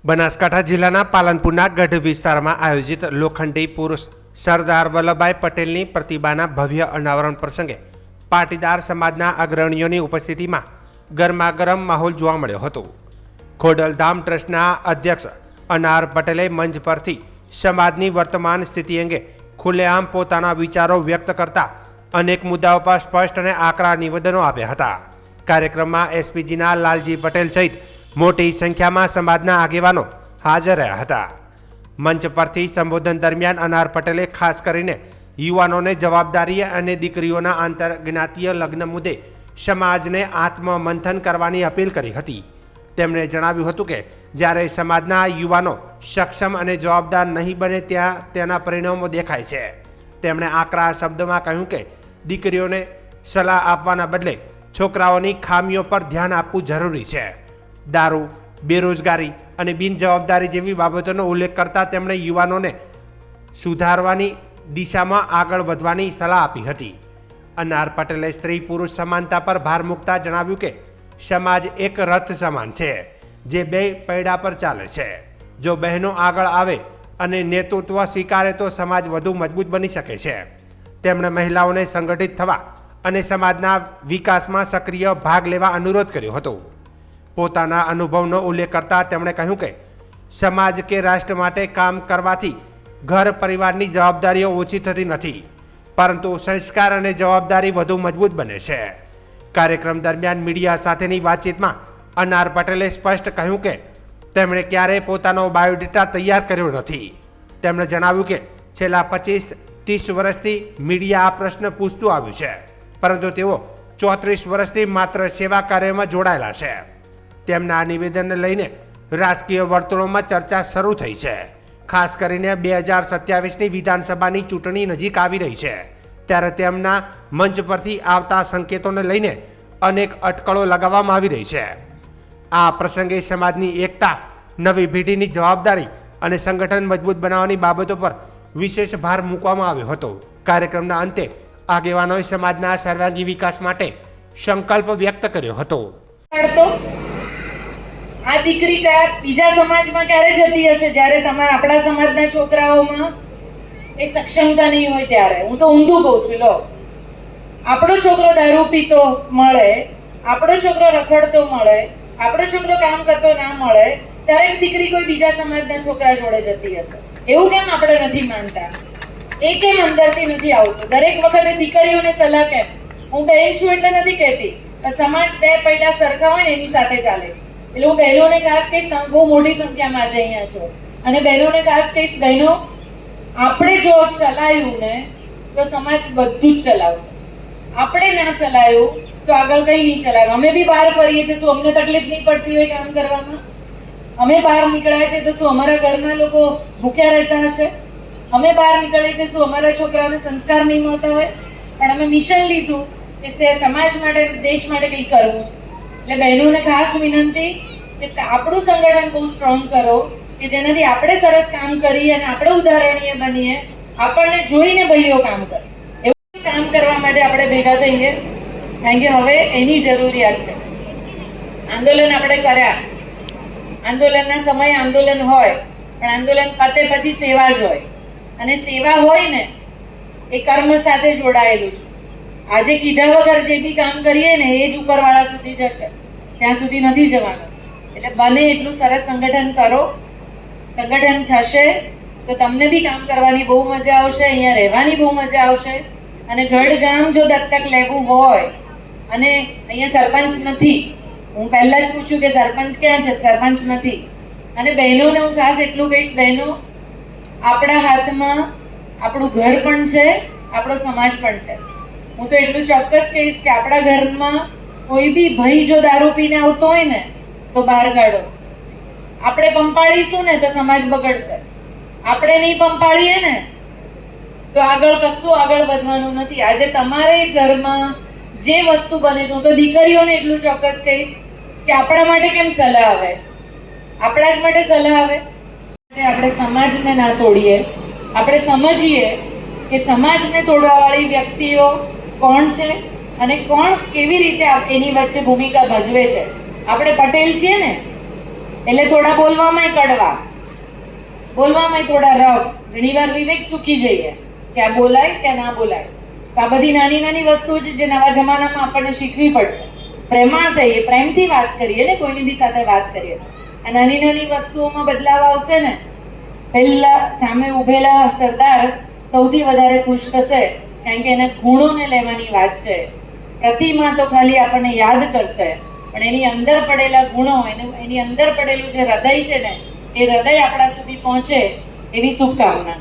બનાસકાંઠા જિલ્લાના પાલનપુરના ગઢ વિસ્તારમાં આયોજિત લોખંડી પુરુષ સરદાર વલ્લભભાઈ પટેલની પ્રતિમાના ભવ્ય અનાવરણ પ્રસંગે પાટીદાર સમાજના અગ્રણીઓની ઉપસ્થિતિમાં ગરમાગરમ માહોલ જોવા મળ્યો હતો. ખોડલધામ ટ્રસ્ટના અધ્યક્ષ અનાર પટેલે મંચ પરથી સમાજની વર્તમાન સ્થિતિ અંગે ખુલ્લેઆમ પોતાના વિચારો વ્યક્ત કરતા અનેક મુદ્દાઓ પર સ્પષ્ટ અને આકરા નિવેદનો આપ્યા હતા. કાર્યક્રમમાં એસપીજીના લાલજી પટેલ સહિત મોટી સંખ્યામાં સમાજના આગેવાનો હાજર રહ્યા હતા. મંચ પરથી સંબોધન દરમિયાન અનાર પટેલે ખાસ કરીને યુવાનોને જવાબદારી અને દીકરીઓના આંતરજ્ઞાતીય લગ્ન મુદ્દે સમાજને આત્મમંથન કરવાની અપીલ કરી હતી. તેમણે જણાવ્યું હતું કે જ્યારે સમાજના યુવાનો સક્ષમ અને જવાબદાર નહીં બને ત્યાં તેના પરિણામો દેખાય છે. તેમણે આકરા શબ્દોમાં કહ્યું કે દીકરીઓને સલાહ આપવાના બદલે છોકરાઓની ખામીઓ પર ધ્યાન આપવું જરૂરી છે. દારૂ, બેરોજગારી અને બિનજવાબદારી જેવી બાબતોનો ઉલ્લેખ કરતા તેમણે યુવાનોને સુધારવાની દિશામાં આગળ વધવાની સલાહ આપી હતી. અનાર પટેલે સ્ત્રી પુરુષ સમાનતા પર ભાર મૂકતા જણાવ્યું કે સમાજ એક રથ સમાન છે જે બે પૈડા પર ચાલે છે. જો બહેનો આગળ આવે અને નેતૃત્વ સ્વીકારે તો સમાજ વધુ મજબૂત બની શકે છે. તેમણે મહિલાઓને સંગઠિત થવા અને સમાજના વિકાસમાં સક્રિય ભાગ લેવા અનુરોધ કર્યો હતો. પોતાના અનુભવનો ઉલ્લેખ કરતા તેમણે કહ્યું કે સમાજ કે રાષ્ટ્ર માટે કામ કરવાથી ઘર પરિવારની જવાબદારીઓ ઓછી થતી નથી, પરંતુ સંસ્કાર અને જવાબદારી વધુ મજબૂત બને છે. કાર્યક્રમ દરમિયાન મીડિયા સાથેની વાતચીતમાં અનાર પટેલે સ્પષ્ટ કહ્યું કે તેમણે ક્યારેય પોતાનો બાયોડેટા તૈયાર કર્યો નથી. તેમણે જણાવ્યું કે છેલ્લા 25-30 વર્ષથી મીડિયા આ પ્રશ્ન પૂછતું આવ્યું છે, પરંતુ તેઓ 34 વર્ષથી માત્ર સેવા કાર્યમાં જોડાયેલા છે. તેમના નિવેદનને લઈને રાજકીય વર્તુળોમાં ચર્ચા શરૂ થઈ છે. ખાસ કરીને 2027ની વિધાનસભાની ચૂંટણી નજીક આવી રહી છે ત્યારે તેમના મંચ પરથી આવતા સંકેતોને લઈને અનેક અટકળો લગાવવામાં આવી રહી છે. આ પ્રસંગે સમાજની એકતા, નવી પેઢીની જવાબદારી અને સંગઠન મજબૂત બનાવવાની બાબતો પર વિશેષ ભાર મૂકવામાં આવ્યો હતો. કાર્યક્રમના અંતે આગેવાનોએ સમાજના સર્વાંગી વિકાસ માટે સંકલ્પ વ્યક્ત કર્યો હતો. આ દીકરી કયા બીજા સમાજમાં ક્યારે જતી હશે જ્યારે તમારા આપણા સમાજના છોકરાઓમાં એ સક્ષમતા નહીં હોય ત્યારે. હું તો ઊંધું કહું છું. લો, આપણો છોકરો દારૂ પીતો મળે, આપણો છોકરો રખડતો મળે, આપણો છોકરો કામ કરતો ના મળે ત્યારે દીકરી કોઈ બીજા સમાજના છોકરા જોડે જતી હશે. એવું કેમ આપણે નથી માનતા? એ કેમ અંદરથી નથી આવતું? દરેક વખતે દીકરીઓને સલાહ કેમ? હું બહેન છું એટલે નથી કહેતી, સમાજ બે પૈડા સરખા હોય ને એની સાથે ચાલે છે. એટલે હું બહેનોને ખાસ કહીશ, તમે બહુ મોટી સંખ્યામાં આજે અહીંયા છો, અને બહેનોને ખાસ કહીશ, બહેનો આપણે જો ચલાવ્યું ને તો સમાજ બધું જ ચલાવશે. આપણે ના ચલાવ્યું તો આગળ કંઈ નહીં ચલાવે. અમે બી બહાર ફરીએ છીએ, શું અમને તકલીફ નહીં પડતી હોય કામ કરવામાં? અમે બહાર નીકળ્યા છે તો શું અમારા ઘરના લોકો ભૂખ્યા રહેતા હશે? અમે બહાર નીકળીએ છીએ, શું અમારા છોકરાઓને સંસ્કાર નહીં મળતા હોય? પણ અમે મિશન લીધું કે સમાજ માટે, દેશ માટે કંઈક કરવું છે. એટલે બહેનોને ખાસ વિનંતી કે આપણું સંગઠન બહુ સ્ટ્રોંગ કરો કે જેનાથી આપણે સરસ કામ કરીએ અને આપણે ઉદાહરણીય બનીએ, આપણને જોઈને ભાઈઓ કામ કરે. એવું કામ કરવા માટે આપણે ભેગા થઈએ, કારણ કે હવે એની જરૂરિયાત છે. આંદોલન આપણે કર્યા, આંદોલનના સમયે આંદોલન હોય, પણ આંદોલન પતે પછી સેવા જ હોય, અને સેવા હોય ને એ કર્મ સાથે જોડાયેલું છે. આજે કીધા વગર જે બી કામ કરીએ ને એ જ ઉપરવાળા સુધી જશે, ત્યાં સુધી નથી જવાનું. એટલે બને એટલું સરસ સંગઠન કરો. સંગઠન થશે તો તમને બી કામ કરવાની બહુ મજા આવશે, અહીંયા રહેવાની બહુ મજા આવશે. અને ગઢ ગામ જો દત્તક લેવું હોય, અને અહીંયા સરપંચ નથી, હું પહેલા જ પૂછ્યું કે સરપંચ ક્યાં છે? સરપંચ નથી. અને બહેનોને હું ખાસ એટલું કહીશ, બહેનો આપણા હાથમાં આપણું ઘર પણ છે, આપણો સમાજ પણ છે. હું તો એટલું ચોક્કસ કહીશ કે આપણા ઘરમાં કોઈ બી ભાઈ જો દારૂ પીને આવતો હોય ને તો બહાર કાઢો. આપણે પંપાળીશું ને તો સમાજ બગડશે. આપણે નહીં પંપાળીએ ને તો આગળ કશું આગળ વધવાનું નથી. આજે તમારે ઘરમાં જે વસ્તુ બને છે, હું તો દીકરીઓને એટલું ચોક્કસ કહીશ કે આપણા માટે કેમ સલાહ આવે? આપણા જ માટે સલાહ આવે. આપણે સમાજને ના તોડીએ, આપણે સમજીએ કે સમાજને તોડવાવાળી વ્યક્તિઓ કોણ છે અને કોણ કેવી રીતે એની વચ્ચે ભૂમિકા ભજવે છે. આપણે પટેલ છીએ ને, એટલે થોડા બોલવામાંય કડવા, બોલવામાંય થોડા રફ, ઘણીવાર વિવેક ચૂકી જઈએ કે આ બોલાય કે ના બોલાય. તો આ બધી નાની નાની વસ્તુઓ છે જે નવા જમાનામાં આપણને શીખવી પડશે. પ્રેમાળ થઈએ, પ્રેમથી વાત કરીએ ને, કોઈની બી સાથે વાત કરીએ. આ નાની નાની વસ્તુઓમાં બદલાવ આવશે ને, પહેલા સામે ઉભેલા સરદાર સૌથી વધારે ખુશ થશે, કારણ કે એના ગુણોને લેવાની વાત છે. પ્રતિમા તો ખાલી આપણને યાદ કરશે, પણ એની અંદર પડેલા ગુણો, એની અંદર પડેલું જે હૃદય છે ને, એ હૃદય આપણા સુધી પહોંચે એવી શુભકામના.